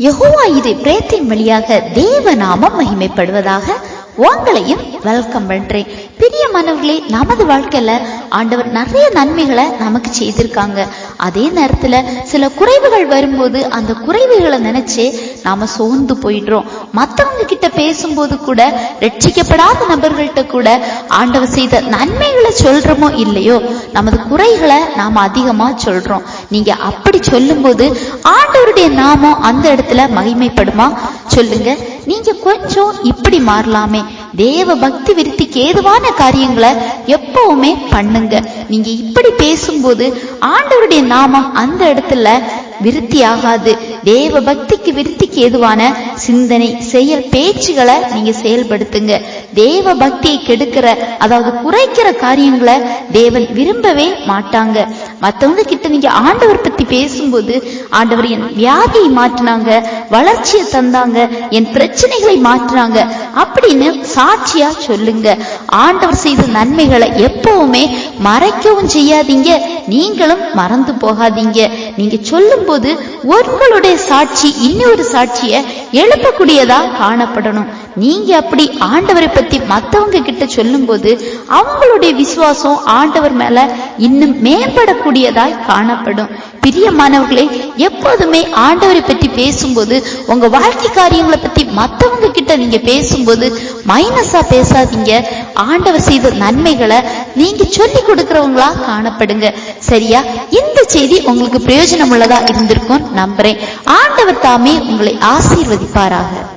யெகோவா இது பிரேத்தின் வழியாக தேவ நாமம் மகிமைப்படுவதாக. உங்களையும் வெல்கம் பண்றேன். பிரியமானவர்களே, நமது வாழ்க்கையில ஆண்டவர் நிறைய நன்மைகளை நமக்கு செய்திருக்காங்க. அதே நேரத்துல சில குறைவுகள் வரும்போது அந்த குறைவுகளை நினைச்சு நாம சோர்ந்து போயிடுறோம். மற்றவங்க கிட்ட பேசும்போது கூட, ரட்சிக்கப்படாத நபர்கள்ட்ட கூட ஆண்டவர் செய்த நன்மைகளை சொல்றோமோ இல்லையோ, நமது குறைகளை நாம அதிகமா சொல்றோம். நீங்க அப்படி சொல்லும் போது ஆண்டவருடைய நாமம் அந்த இடத்துல மகிமைப்படுமா? சொல்லுங்க. நீங்க கொஞ்சம் இப்படி மாறலாமே. தேவ பக்தி விருத்திக்கு ஏதுவான காரியங்களை எப்பவுமே பண்ணுங்க. நீங்க இப்படி பேசும்போது ஆண்டவருடைய நாமம் அந்த இடத்துல விருத்தி ஆகாது. தேவ பக்திக்கு விருத்திக்கு ஏதுவான சிந்தனை, செயல், பேச்சுகளை நீங்க செயல்படுத்துங்க. தேவ பக்தியை கெடுக்கிற, அதாவது குறைக்கிற காரியங்களை தேவன் விரும்பவே மாட்டாங்க. மற்றவங்க கிட்ட நீங்க ஆண்டவர் பத்தி பேசும்போது, ஆண்டவர் என் வியாதியை மாற்றினாங்க, வளர்ச்சியை தந்தாங்க, என் பிரச்சனைகளை மாற்றினாங்க அப்படின்னு சாட்சியா சொல்லுங்க. ஆண்டவர் செய்த நன்மைகளை எப்பவுமே மறைக்கவும் செய்யாதீங்க, நீங்களும் மறந்து போகாதீங்க. நீங்க சொல்லும் போது உங்களுடைய சாட்சி இன்னொரு சாட்சிய எழுப்பக்கூடியதா காணப்படணும். நீங்க அப்படி ஆண்டவரை பத்தி மற்றவங்க கிட்ட சொல்லும் போது அவங்களுடைய விசுவாசம் ஆண்டவர் மேல இன்னும் மேம்படக்கூடியதாய் காணப்படும். பிரியமானவர்களே, எப்போதுமே ஆண்டவரை பற்றி பேசும்போது, உங்க வாழ்க்கை காரியங்களை பத்தி மற்றவங்க கிட்ட நீங்க பேசும்போது மைனஸா பேசாதீங்க. ஆண்டவர் செய்த நன்மைகளை நீங்க சொல்லி கொடுக்கிறவங்களா காணப்படுங்க. சரியா? இந்த செய்தி உங்களுக்கு பிரயோஜனம் உள்ளதா இருந்திருக்கும் நம்புறேன். ஆண்டவர் தாமே உங்களை ஆசீர்வதிப்பாராக.